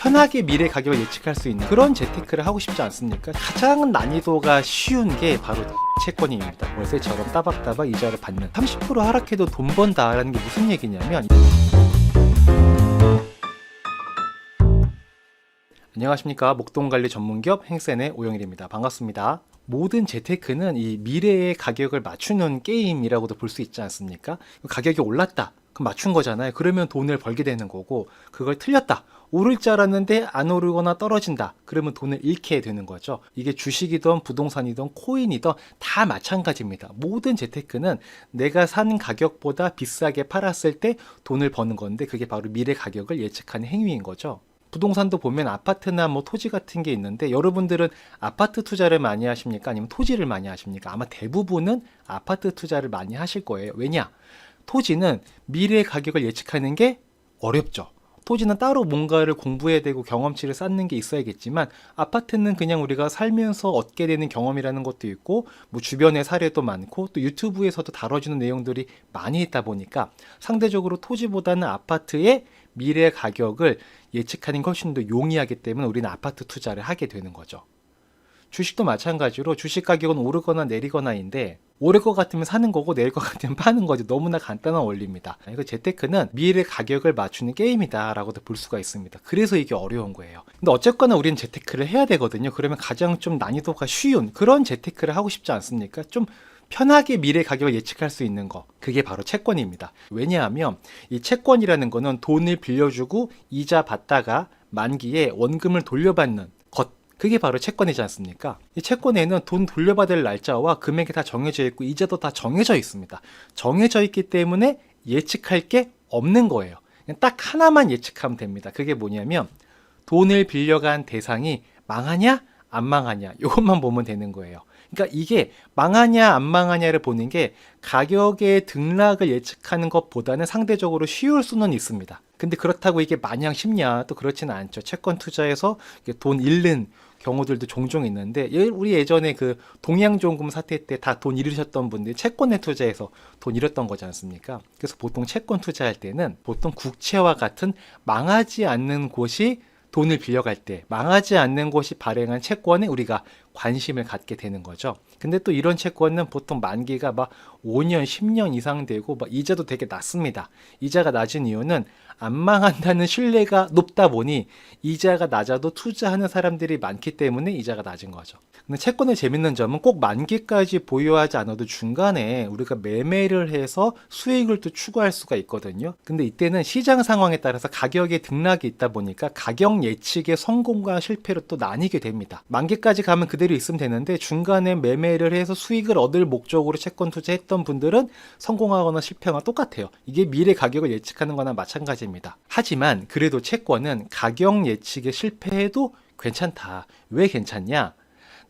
편하게 미래 가격을 예측할 수 있는 그런 재테크를 하고 싶지 않습니까? 가장 난이도가 쉬운 게 바로 채권입니다. 월세처럼 따박따박 이자를 받는 30% 하락해도 돈 번다라는 게 무슨 얘기냐면, 안녕하십니까, 목동관리 전문기업 행센의 오영일입니다. 반갑습니다. 모든 재테크는 이 미래의 가격을 맞추는 게임이라고도 볼 수 있지 않습니까? 가격이 올랐다, 그럼 맞춘 거잖아요. 그러면 돈을 벌게 되는 거고, 그걸 틀렸다, 오를 줄 알았는데 안 오르거나 떨어진다, 그러면 돈을 잃게 되는 거죠. 이게 주식이든 부동산이든 코인이든 다 마찬가지입니다. 모든 재테크는 내가 산 가격보다 비싸게 팔았을 때 돈을 버는 건데, 그게 바로 미래 가격을 예측하는 행위인 거죠. 부동산도 보면 아파트나 뭐 토지 같은 게 있는데, 여러분들은 아파트 투자를 많이 하십니까? 아니면 토지를 많이 하십니까? 아마 대부분은 아파트 투자를 많이 하실 거예요. 왜냐? 토지는 미래 가격을 예측하는 게 어렵죠. 토지는 따로 뭔가를 공부해야 되고 경험치를 쌓는 게 있어야겠지만, 아파트는 그냥 우리가 살면서 얻게 되는 경험이라는 것도 있고, 뭐 주변의 사례도 많고, 또 유튜브에서도 다뤄주는 내용들이 많이 있다 보니까 상대적으로 토지보다는 아파트의 미래 가격을 예측하는 게 훨씬 더 용이하기 때문에 우리는 아파트 투자를 하게 되는 거죠. 주식도 마찬가지로 주식 가격은 오르거나 내리거나인데, 오를 것 같으면 사는 거고 내릴 것 같으면 파는 거죠. 너무나 간단한 원리입니다. 이거 재테크는 미래 가격을 맞추는 게임이다 라고도 볼 수가 있습니다. 그래서 이게 어려운 거예요. 근데 어쨌거나 우리는 재테크를 해야 되거든요. 그러면 가장 좀 난이도가 쉬운 그런 재테크를 하고 싶지 않습니까? 좀 편하게 미래 가격을 예측할 수 있는 거, 그게 바로 채권입니다. 왜냐하면 이 채권이라는 거는 돈을 빌려주고 이자 받다가 만기에 원금을 돌려받는 것, 그게 바로 채권이지 않습니까? 이 채권에는 돈 돌려받을 날짜와 금액이 다 정해져 있고 이자도 다 정해져 있습니다. 정해져 있기 때문에 예측할 게 없는 거예요. 그냥 딱 하나만 예측하면 됩니다. 그게 뭐냐면, 돈을 빌려간 대상이 망하냐 안 망하냐, 이것만 보면 되는 거예요. 그러니까 이게 망하냐 안 망하냐를 보는 게 가격의 등락을 예측하는 것보다는 상대적으로 쉬울 수는 있습니다. 근데 그렇다고 이게 마냥 쉽냐? 또 그렇지는 않죠. 채권 투자에서 돈 잃는 경우들도 종종 있는데, 우리 예전에 그 동양종금 사태 때 다 돈 잃으셨던 분들이 채권에 투자해서 돈 잃었던 거지 않습니까? 그래서 보통 채권 투자할 때는 보통 국채와 같은 망하지 않는 곳이 돈을 빌려갈 때, 망하지 않는 곳이 발행한 채권에 우리가 관심을 갖게 되는 거죠. 근데 또 이런 채권은 보통 만기가 막 5년, 10년 이상 되고 막 이자도 되게 낮습니다. 이자가 낮은 이유는 안 망한다는 신뢰가 높다 보니 이자가 낮아도 투자하는 사람들이 많기 때문에 이자가 낮은 거죠. 근데 채권의 재밌는 점은 꼭 만기까지 보유하지 않아도 중간에 우리가 매매를 해서 수익을 또 추구할 수가 있거든요. 근데 이때는 시장 상황에 따라서 가격의 등락이 있다 보니까 가격 예측의 성공과 실패로 또 나뉘게 됩니다. 만기까지 가면 그대로 있으면 되는데, 중간에 매매를 해서 수익을 얻을 목적으로 채권 투자했던 분들은 성공하거나 실패하거나 똑같아요. 이게 미래 가격을 예측하는 거나 마찬가지입니다. 하지만 그래도 채권은 가격 예측에 실패해도 괜찮다. 왜 괜찮냐?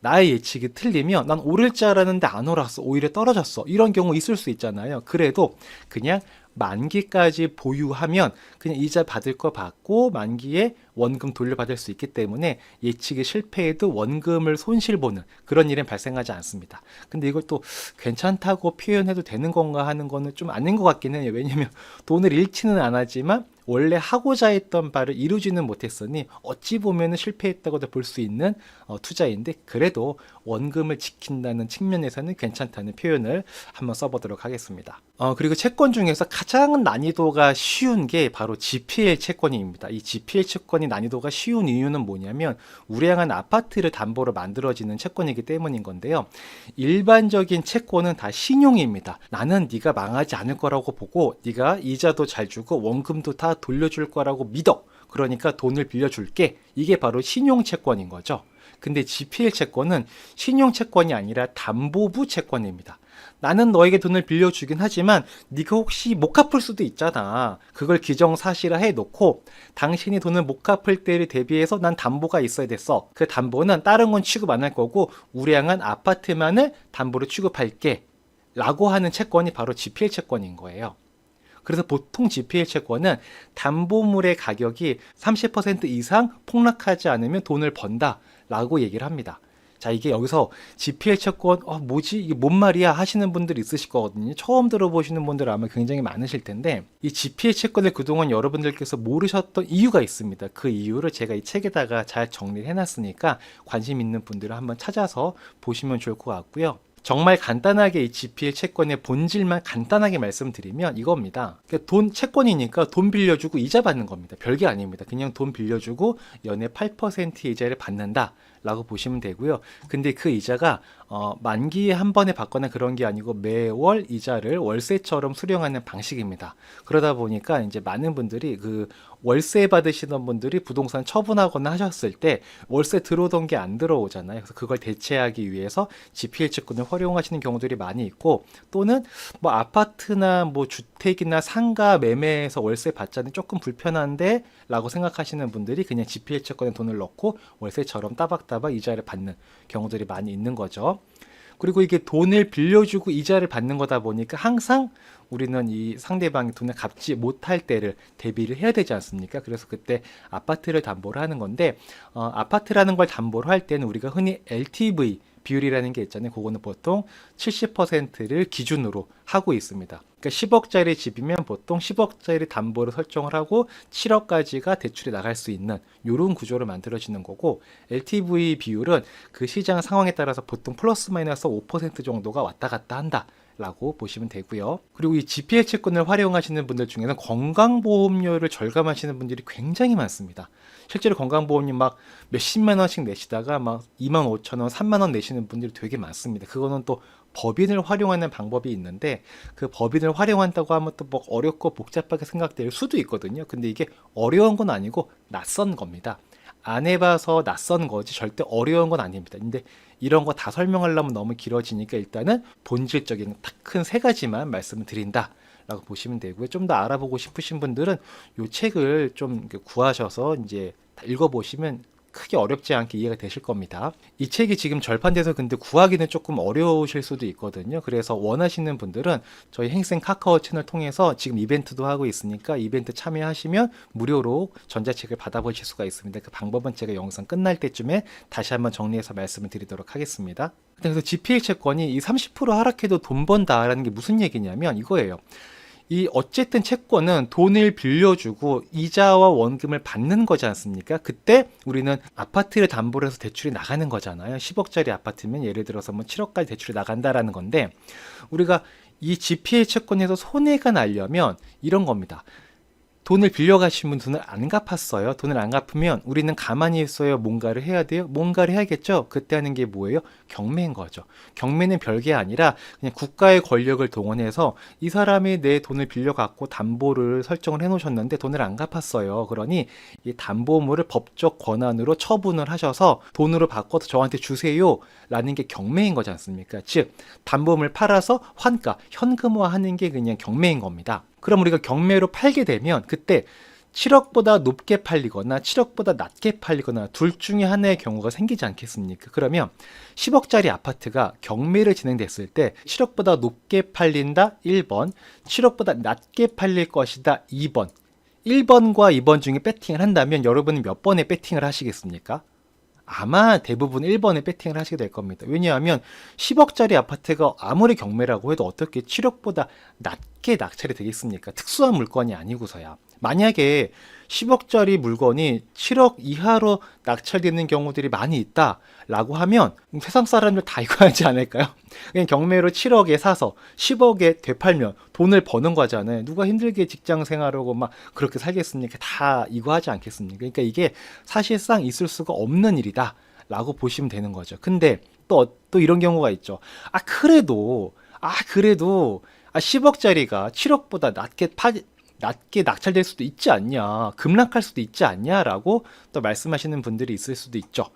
나의 예측이 틀리면 난 오를 줄 알았는데 안 올랐어, 오히려 떨어졌어, 이런 경우 있을 수 있잖아요. 그래도 그냥 만기까지 보유하면 그냥 이자 받을 거 받고 만기에 원금 돌려받을 수 있기 때문에 예측이 실패해도 원금을 손실보는 그런 일은 발생하지 않습니다. 근데 이걸 또 괜찮다고 표현해도 되는 건가 하는 거는 좀 아닌 것 같긴 해요. 왜냐면 돈을 잃지는 않았지만 원래 하고자 했던 바를 이루지는 못했으니 어찌 보면 실패했다고도 볼 수 있는 투자인데, 그래도 원금을 지킨다는 측면에서는 괜찮다는 표현을 한번 써보도록 하겠습니다. 그리고 채권 중에서 가장 난이도가 쉬운 게 바로 GPL 채권입니다. 이 GPL 채권이 난이도가 쉬운 이유는 뭐냐면, 우량한 아파트를 담보로 만들어지는 채권이기 때문인 건데요. 일반적인 채권은 다 신용입니다. 나는 네가 망하지 않을 거라고 보고 네가 이자도 잘 주고 원금도 다 돌려줄 거라고 믿어. 그러니까 돈을 빌려줄게. 이게 바로 신용채권인 거죠. 근데 GPL 채권은 신용채권이 아니라 담보부 채권입니다. 나는 너에게 돈을 빌려주긴 하지만 네가 혹시 못 갚을 수도 있잖아. 그걸 기정사실화 해놓고 당신이 돈을 못 갚을 때를 대비해서 난 담보가 있어야 됐어. 그 담보는 다른 건 취급 안 할 거고 우량한 아파트만을 담보로 취급할게 라고 하는 채권이 바로 GPL 채권인 거예요. 그래서 보통 GPL 채권은 담보물의 가격이 30% 이상 폭락하지 않으면 돈을 번다 라고 얘기를 합니다. 자, 이게 여기서 GPL 채권, 뭐지? 이게 뭔 말이야? 하시는 분들이 있으실 거거든요. 처음 들어보시는 분들 아마 굉장히 많으실 텐데, 이 GPL 채권을 그동안 여러분들께서 모르셨던 이유가 있습니다. 그 이유를 제가 이 책에다가 잘 정리를 해놨으니까 관심 있는 분들은 한번 찾아서 보시면 좋을 것 같고요. 정말 간단하게 이 GPL 채권의 본질만 간단하게 말씀드리면 이겁니다. 그러니까 채권이니까 돈 빌려주고 이자 받는 겁니다. 별게 아닙니다. 그냥 돈 빌려주고 연에 8%의 이자를 받는다 라고 보시면 되고요. 근데 그 이자가 만기에 한 번에 받거나 그런 게 아니고 매월 이자를 월세처럼 수령하는 방식입니다. 그러다 보니까 이제 많은 분들이 그 월세 받으시던 분들이 부동산 처분하거나 하셨을 때 월세 들어오던 게 안 들어오잖아요. 그래서 그걸 대체하기 위해서 GPL 채권을 활용하시는 경우들이 많이 있고, 또는 뭐 아파트나 뭐 주택이나 상가 매매에서 월세 받자니 조금 불편한데 라고 생각하시는 분들이 그냥 GPL 채권에 돈을 넣고 월세처럼 따박따박 이자를 받는 경우들이 많이 있는 거죠. 그리고 이게 돈을 빌려주고 이자를 받는 거다 보니까 항상 우리는 이 상대방이 돈을 갚지 못할 때를 대비를 해야 되지 않습니까? 그래서 그때 아파트를 담보를 하는 건데, 아파트라는 걸 담보를 할 때는 우리가 흔히 LTV 비율이라는 게 있잖아요. 그거는 보통 70%를 기준으로 하고 있습니다. 그러니까 10억짜리 집이면 보통 10억짜리 담보를 설정을 하고 7억까지가 대출이 나갈 수 있는 이런 구조를 만들어지는 거고, LTV 비율은 그 시장 상황에 따라서 보통 플러스 마이너스 5% 정도가 왔다 갔다 한다 라고 보시면 되고요. 그리고 이 GPL 채권을 활용하시는 분들 중에는 건강보험료를 절감하시는 분들이 굉장히 많습니다. 실제로 건강보험료 막 몇십만 원씩 내시다가 막 2만 5천 원, 3만 원 내시는 분들이 되게 많습니다. 그거는 또 법인을 활용하는 방법이 있는데, 그 법인을 활용한다고 하면 또 뭐 어렵고 복잡하게 생각될 수도 있거든요. 근데 이게 어려운 건 아니고 낯선 겁니다. 안 해봐서 낯선 거지 절대 어려운 건 아닙니다. 근데 이런 거 다 설명하려면 너무 길어지니까 일단은 본질적인 딱 큰 세 가지만 말씀을 드린다 라고 보시면 되고요. 좀 더 알아보고 싶으신 분들은 이 책을 좀 구하셔서 이제 읽어보시면 크게 어렵지 않게 이해가 되실 겁니다. 이 책이 지금 절판돼서 근데 구하기는 조금 어려우실 수도 있거든요. 그래서 원하시는 분들은 저희 행생 카카오 채널 통해서 지금 이벤트도 하고 있으니까 이벤트 참여하시면 무료로 전자책을 받아보실 수가 있습니다. 그 방법은 제가 영상 끝날 때쯤에 다시 한번 정리해서 말씀을 드리도록 하겠습니다. 그래서 GPL 채권이 이 30% 하락해도 돈 번다라는 게 무슨 얘기냐면 이거예요. 이 어쨌든 채권은 돈을 빌려주고 이자와 원금을 받는 거지 않습니까? 그때 우리는 아파트를 담보로 해서 대출이 나가는 거잖아요. 10억짜리 아파트면 예를 들어서 뭐 7억까지 대출이 나간다라는 건데, 우리가 이 GPL 채권에서 손해가 나려면 이런 겁니다. 돈을 빌려가신 분 돈을 안 갚았어요. 돈을 안 갚으면 우리는 가만히 있어요? 뭔가를 해야 돼요? 뭔가를 해야겠죠? 그때 하는 게 뭐예요? 경매인 거죠. 경매는 별게 아니라 그냥 국가의 권력을 동원해서 이 사람이 내 돈을 빌려갖고 담보를 설정을 해놓으셨는데 돈을 안 갚았어요. 그러니 이 담보물을 법적 권한으로 처분을 하셔서 돈으로 바꿔서 저한테 주세요 라는 게 경매인 거지 않습니까? 즉 담보물 팔아서 환가, 현금화하는 게 그냥 경매인 겁니다. 그럼 우리가 경매로 팔게 되면 그때 7억보다 높게 팔리거나 7억보다 낮게 팔리거나 둘 중에 하나의 경우가 생기지 않겠습니까? 그러면 10억짜리 아파트가 경매를 진행됐을 때 7억보다 높게 팔린다 1번, 7억보다 낮게 팔릴 것이다 2번. 1번과 2번 중에 배팅을 한다면 여러분은 몇 번의 배팅을 하시겠습니까? 아마 대부분 1번에 배팅을 하시게 될 겁니다. 왜냐하면 10억짜리 아파트가 아무리 경매라고 해도 어떻게 7억보다 낮게 낙찰이 되겠습니까? 특수한 물건이 아니고서야. 만약에 10억짜리 물건이 7억 이하로 낙찰되는 경우들이 많이 있다라고 하면 세상 사람들 다 이거 하지 않을까요? 그냥 경매로 7억에 사서 10억에 되팔면 돈을 버는 거잖아요. 누가 힘들게 직장 생활하고 막 그렇게 살겠습니까? 다 이거 하지 않겠습니까? 그러니까 이게 사실상 있을 수가 없는 일이다 라고 보시면 되는 거죠. 근데 또 이런 경우가 있죠. 그래도 10억짜리가 7억보다 낮게 낙찰될 수도 있지 않냐, 급락할 수도 있지 않냐라고 또 말씀하시는 분들이 있을 수도 있죠.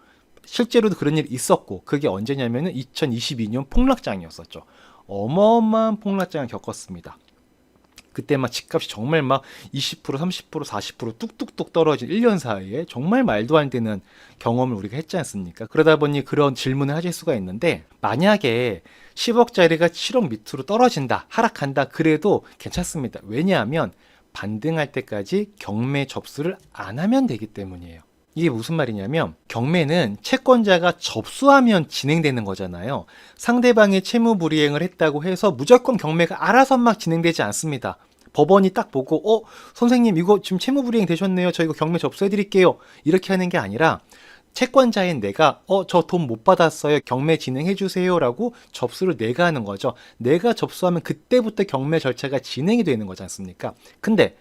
실제로도 그런 일이 있었고, 그게 언제냐면은 2022년 폭락장이었었죠. 어마어마한 폭락장을 겪었습니다. 그때 막 집값이 정말 막 20%, 30%, 40% 뚝뚝뚝 떨어진 1년 사이에 정말 말도 안 되는 경험을 우리가 했지 않습니까? 그러다 보니 그런 질문을 하실 수가 있는데, 만약에 10억짜리가 7억 밑으로 떨어진다, 하락한다, 그래도 괜찮습니다. 왜냐하면 반등할 때까지 경매 접수를 안 하면 되기 때문이에요. 이게 무슨 말이냐면 경매는 채권자가 접수하면 진행되는 거잖아요. 상대방이 채무 불이행을 했다고 해서 무조건 경매가 알아서 막 진행되지 않습니다. 법원이 딱 보고 선생님 이거 지금 채무 불이행 되셨네요. 저 이거 경매 접수해 드릴게요. 이렇게 하는 게 아니라 채권자인 내가 저 돈 못 받았어요. 경매 진행해 주세요라고 접수를 내가 하는 거죠. 내가 접수하면 그때부터 경매 절차가 진행이 되는 거지 않습니까? 근데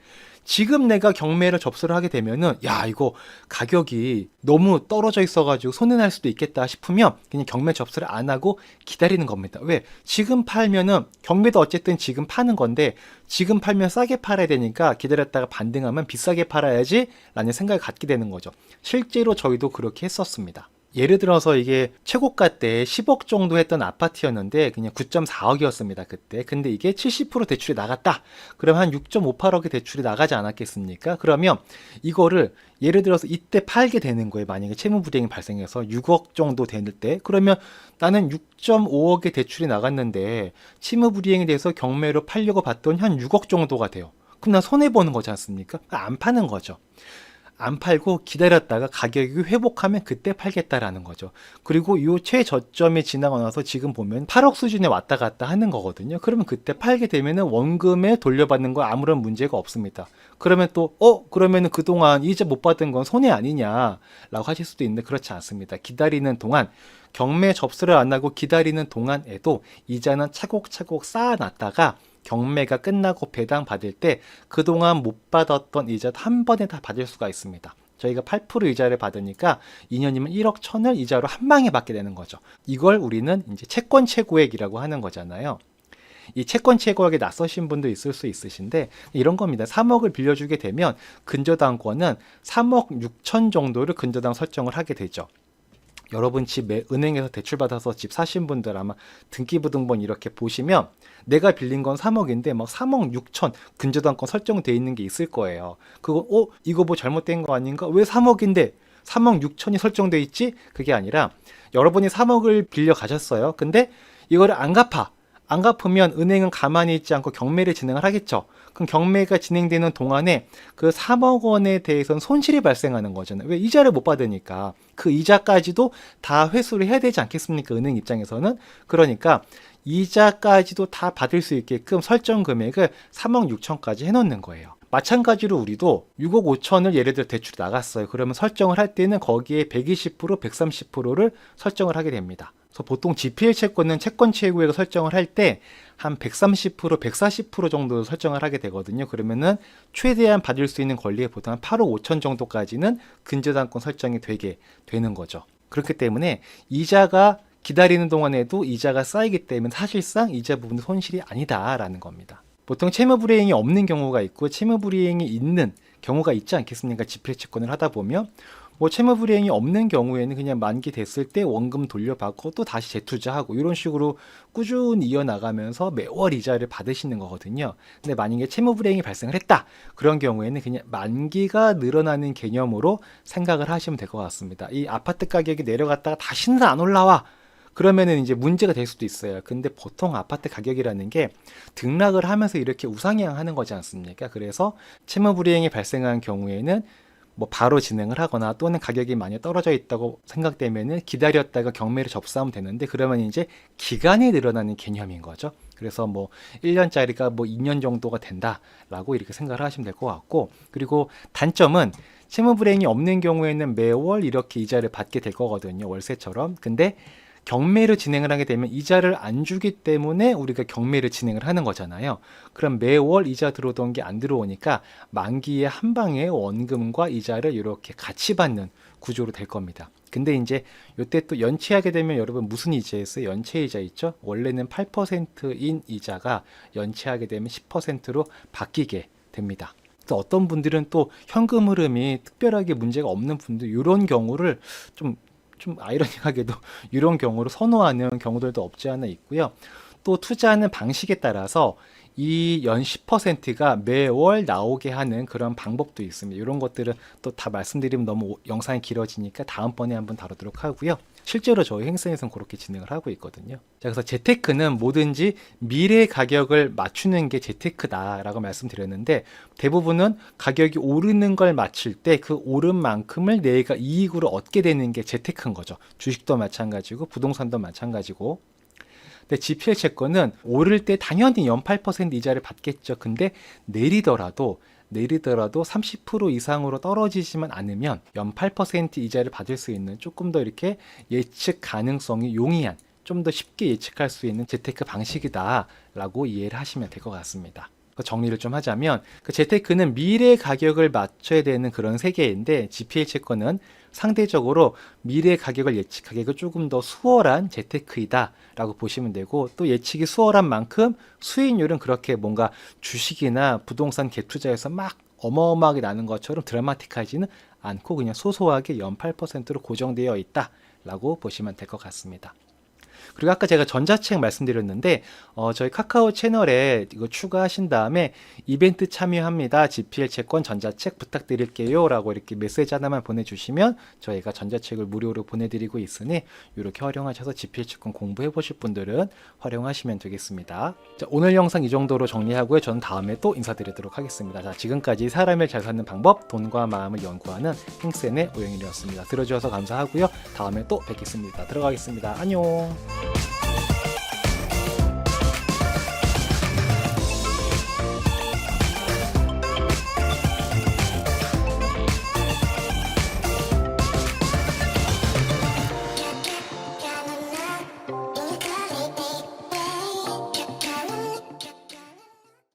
지금 내가 경매를 접수를 하게 되면은 야 이거 가격이 너무 떨어져 있어가지고 손해날 수도 있겠다 싶으면 그냥 경매 접수를 안 하고 기다리는 겁니다. 왜? 지금 팔면은 경매도 어쨌든 지금 파는 건데 지금 팔면 싸게 팔아야 되니까 기다렸다가 반등하면 비싸게 팔아야지 라는 생각을 갖게 되는 거죠. 실제로 저희도 그렇게 했었습니다. 예를 들어서 이게 최고가 때 10억 정도 했던 아파트였는데 그냥 9.4억이었습니다 그때. 근데 이게 70% 대출이 나갔다. 그럼 한 6.58억의 대출이 나가지 않았겠습니까? 그러면 이거를 예를 들어서 이때 팔게 되는 거예요. 만약에 채무 불이행이 발생해서 6억 정도 될 때, 그러면 나는 6.5억의 대출이 나갔는데 채무 불이행이 돼서 경매로 팔려고 봤더니 한 6억 정도가 돼요. 그럼 난 손해 보는 거지 않습니까? 안 파는 거죠. 안 팔고 기다렸다가 가격이 회복하면 그때 팔겠다라는 거죠. 그리고 이 최저점이 지나고 나서 지금 보면 8억 수준에 왔다 갔다 하는 거거든요. 그러면 그때 팔게 되면은 원금에 돌려받는 거 아무런 문제가 없습니다. 그러면 또 그러면은 그동안 이자 못 받은 건 손해 아니냐라고 하실 수도 있는데 그렇지 않습니다. 기다리는 동안 경매 접수를 안 하고 기다리는 동안에도 이자는 차곡차곡 쌓아놨다가 경매가 끝나고 배당 받을 때 그동안 못 받았던 이자도 한 번에 다 받을 수가 있습니다. 저희가 8% 이자를 받으니까 2년이면 1억 1천을 이자로 한 방에 받게 되는 거죠. 이걸 우리는 이제 채권 최고액이라고 하는 거잖아요. 이 채권 최고액에 낯서신 분도 있을 수 있으신데 이런 겁니다. 3억을 빌려주게 되면 근저당권은 3억 6천 정도를 근저당 설정을 하게 되죠. 여러분 은행에서 대출 받아서 집 사신 분들 아마 등기부등본 이렇게 보시면 내가 빌린 건 3억인데 막 3억 6천 근저당권 설정돼 있는 게 있을 거예요. 그거 이거 뭐 잘못된 거 아닌가? 왜 3억인데 3억 6천이 설정돼 있지? 그게 아니라 여러분이 3억을 빌려 가셨어요. 근데 이거를 안 갚으면 은행은 가만히 있지 않고 경매를 진행을 하겠죠. 그럼 경매가 진행되는 동안에 그 3억 원에 대해서는 손실이 발생하는 거잖아요. 왜? 이자를 못 받으니까. 그 이자까지도 다 회수를 해야 되지 않겠습니까? 은행 입장에서는. 그러니까 이자까지도 다 받을 수 있게끔 설정 금액을 3억 6천까지 해놓는 거예요. 마찬가지로 우리도 6억 5천을 예를 들어 대출이 나갔어요. 그러면 설정을 할 때는 거기에 120%, 130%를 설정을 하게 됩니다. 그래서 보통 GPL 채권은 채권 최고액을 설정을 할 때 한 130%, 140% 정도 설정을 하게 되거든요. 그러면은 최대한 받을 수 있는 권리의 보통 한 8억 5천 정도까지는 근저당권 설정이 되게 되는 거죠. 그렇기 때문에 이자가 기다리는 동안에도 이자가 쌓이기 때문에 사실상 이자 부분 손실이 아니다라는 겁니다. 보통 채무 불이행이 없는 경우가 있고 채무 불이행이 있는 경우가 있지 않겠습니까? GPL 채권을 하다 보면 채무 불이행이 없는 경우에는 그냥 만기 됐을 때 원금 돌려받고 또 다시 재투자하고 이런 식으로 꾸준히 이어나가면서 매월 이자를 받으시는 거거든요. 근데 만약에 채무 불이행이 발생을 했다. 그런 경우에는 그냥 만기가 늘어나는 개념으로 생각을 하시면 될 것 같습니다. 이 아파트 가격이 내려갔다가 다시는 안 올라와. 그러면은 이제 문제가 될 수도 있어요. 근데 보통 아파트 가격이라는 게 등락을 하면서 이렇게 우상향하는 거지 않습니까? 그래서 채무 불이행이 발생한 경우에는 바로 진행을 하거나 또는 가격이 많이 떨어져 있다고 생각되면은 기다렸다가 경매를 접수하면 되는데 그러면 이제 기간이 늘어나는 개념인 거죠. 그래서 1년짜리가 2년 정도가 된다라고 이렇게 생각을 하시면 될 것 같고, 그리고 단점은 채무 불이행이 없는 경우에는 매월 이렇게 이자를 받게 될 거거든요. 월세처럼. 근데 경매를 진행을 하게 되면 이자를 안 주기 때문에 우리가 경매를 진행을 하는 거잖아요. 그럼 매월 이자 들어오던 게 안 들어오니까 만기에 한 방에 원금과 이자를 이렇게 같이 받는 구조로 될 겁니다. 근데 이제 이때 또 연체하게 되면 여러분 무슨 이자였어요? 연체이자 있죠? 원래는 8%인 이자가 연체하게 되면 10%로 바뀌게 됩니다. 그래서 어떤 분들은 또 현금 흐름이 특별하게 문제가 없는 분들 이런 경우를 좀 아이러니하게도 이런 경우를 선호하는 경우들도 없지 않아 있고요. 또 투자하는 방식에 따라서 이 연 10%가 매월 나오게 하는 그런 방법도 있습니다. 이런 것들은 또 다 말씀드리면 너무 영상이 길어지니까 다음번에 한번 다루도록 하고요. 실제로 저희 행사에서는 그렇게 진행을 하고 있거든요. 자, 그래서 재테크는 뭐든지 미래 가격을 맞추는 게 재테크다라고 말씀드렸는데, 대부분은 가격이 오르는 걸 맞출 때 그 오른 만큼을 내가 이익으로 얻게 되는 게 재테크인 거죠. 주식도 마찬가지고 부동산도 마찬가지고. 근데 GPL 채권은 오를 때 당연히 연 8% 이자를 받겠죠. 근데 내리더라도 30% 이상으로 떨어지지만 않으면 연 8% 이자를 받을 수 있는 조금 더 이렇게 예측 가능성이 용이한, 좀 더 쉽게 예측할 수 있는 재테크 방식이다라고 이해를 하시면 될 것 같습니다. 정리를 좀 하자면, 그 재테크는 미래 가격을 맞춰야 되는 그런 세계인데, GPL 채권은 상대적으로 미래 가격을 예측하기가 조금 더 수월한 재테크이다라고 보시면 되고, 또 예측이 수월한 만큼 수익률은 그렇게 뭔가 주식이나 부동산 갭 투자에서 막 어마어마하게 나는 것처럼 드라마틱하지는 않고 그냥 소소하게 연 8%로 고정되어 있다라고 보시면 될 것 같습니다. 그리고 아까 제가 전자책 말씀드렸는데, 저희 카카오 채널에 이거 추가하신 다음에 이벤트 참여합니다, GPL 채권 전자책 부탁드릴게요 라고 이렇게 메시지 하나만 보내주시면 저희가 전자책을 무료로 보내드리고 있으니 이렇게 활용하셔서 GPL 채권 공부해 보실 분들은 활용하시면 되겠습니다. 자, 오늘 영상 이 정도로 정리하고요. 저는 다음에 또 인사드리도록 하겠습니다. 자, 지금까지 사람을 잘 사는 방법, 돈과 마음을 연구하는 행센의 오영일이었습니다. 들어주셔서 감사하고요. 다음에 또 뵙겠습니다. 들어가겠습니다. 안녕.